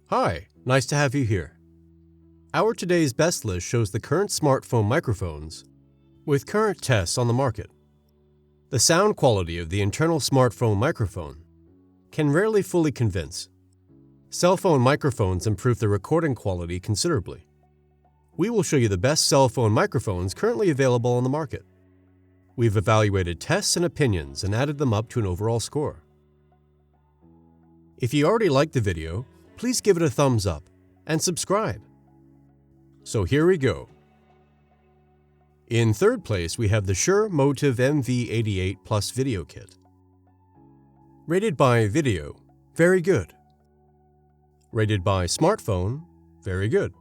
Hi, nice to have you here. Our today's best list shows the current smartphone microphones with current tests on the market. The sound quality of the internal smartphone microphone can rarely fully convince. Cell phone microphones improve the recording quality considerably. We will show you the best cell phone microphones currently available on the market. We've evaluated tests and opinions and added them up to an overall score. If you already liked the video, please give it a thumbs up and subscribe. So here we go. In third place, we have the Shure Motif MV88 Plus Video Kit. Rated by Video, very good. Rated by Smartphone, very good.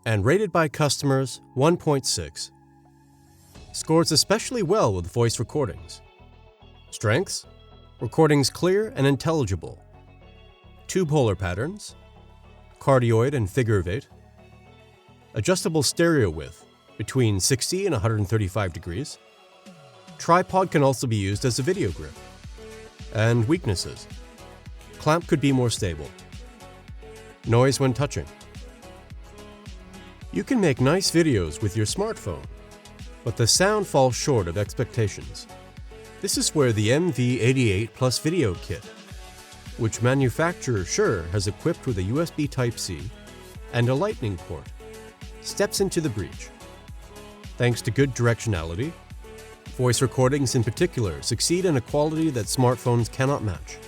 And rated by customers, 1.6. Scores especially well with voice recordings. Strengths: recordings clear and intelligible. Two polar patterns, cardioid and figure of 8. Adjustable stereo width between 60 and 135 degrees. Tripod can also be used as a video grip. And weaknesses: clamp could be more stable. Noise when touching. You can make nice videos with your smartphone, but the sound falls short of expectations. This is where the MV88 Plus Video Kit, which manufacturer Shure has equipped with a USB Type-C and a Lightning port, steps into the breach. Thanks to good directionality, voice recordings in particular succeed in a quality that smartphones cannot match.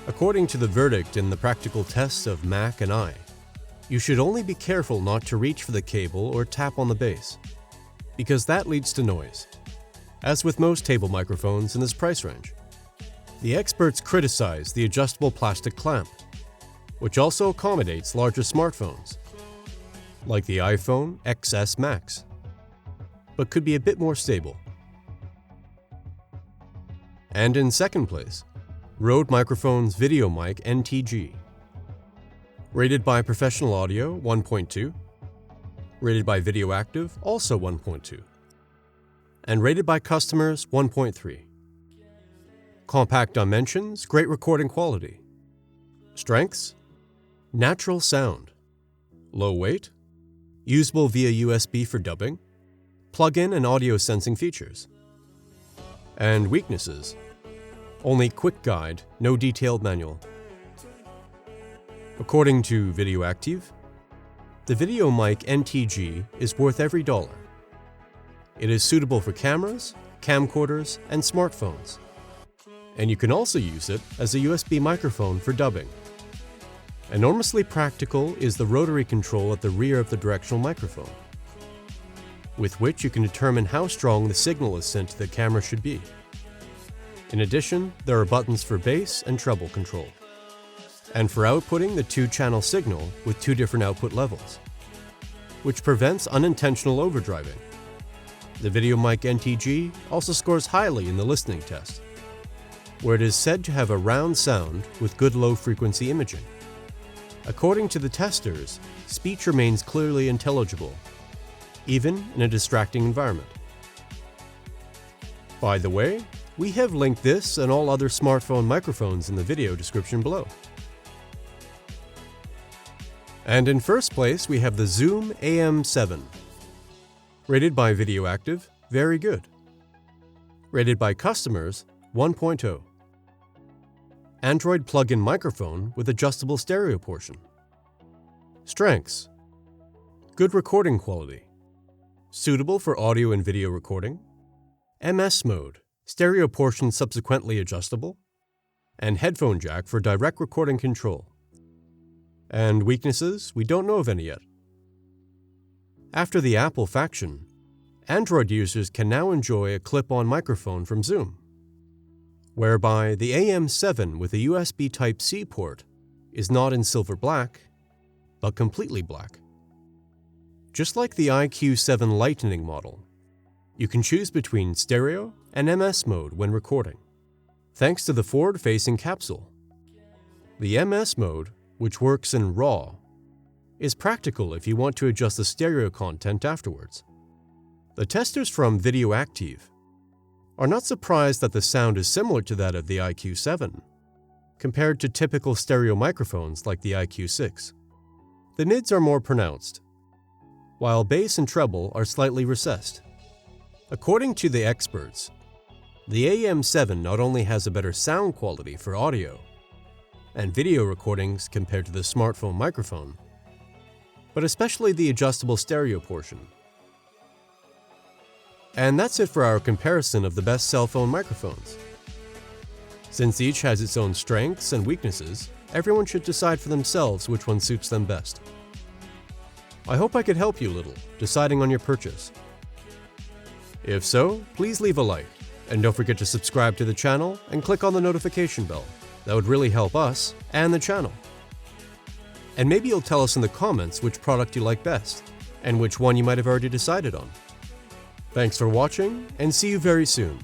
According to the verdict in the practical tests of Mac and I, you should only be careful not to reach for the cable or tap on the base, because that leads to noise, as with most table microphones in this price range. The experts criticize the adjustable plastic clamp, which also accommodates larger smartphones, like the iPhone XS Max, but could be a bit more stable. And in second place, Rode Microphones VideoMic NTG. Rated by Professional Audio, 1.2. Rated by Video Active, also 1.2. And rated by customers, 1.3. Compact dimensions, great recording quality. Strengths: natural sound. Low weight. Usable via USB for dubbing. Plug-in and audio sensing features. And weaknesses: only quick guide, no detailed manual. According to Video Active, the VideoMic NTG is worth every dollar. It is suitable for cameras, camcorders, and smartphones. And you can also use it as a USB microphone for dubbing. Enormously practical is the rotary control at the rear of the directional microphone, with which you can determine how strong the signal is sent to the camera should be. In addition, there are buttons for bass and treble control, and for outputting the 2-channel signal with 2 different output levels, which prevents unintentional overdriving. The VideoMic NTG also scores highly in the listening test, where it is said to have a round sound with good low-frequency imaging. According to the testers, speech remains clearly intelligible, even in a distracting environment. By the way, we have linked this and all other smartphone microphones in the video description below. And in first place, we have the Zoom AM7. Rated by Video Active, very good. Rated by customers, 1.0. Android plug-in microphone with adjustable stereo portion. Strengths: good recording quality. Suitable for audio and video recording. MS mode, stereo portion subsequently adjustable. And headphone jack for direct recording control. And weaknesses, we don't know of any yet. After the Apple faction, Android users can now enjoy a clip-on microphone from Zoom, whereby the AM7 with a USB Type-C port is not in silver black, but completely black. Just like the IQ7 Lightning model, you can choose between stereo and MS mode when recording, thanks to the forward-facing capsule. The MS mode, which works in RAW, is practical if you want to adjust the stereo content afterwards. The testers from Video Active are not surprised that the sound is similar to that of the IQ7, compared to typical stereo microphones like the IQ6. The mids are more pronounced, while bass and treble are slightly recessed. According to the experts, the AM7 not only has a better sound quality for audio and video recordings compared to the smartphone microphone, but especially the adjustable stereo portion. And that's it for our comparison of the best cell phone microphones. Since each has its own strengths and weaknesses, everyone should decide for themselves which one suits them best. I hope I could help you a little, deciding on your purchase. If so, please leave a like, and don't forget to subscribe to the channel and click on the notification bell. That would really help us and the channel. And maybe you'll tell us in the comments which product you like best, and which one you might have already decided on. Thanks for watching, and see you very soon.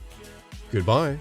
Goodbye.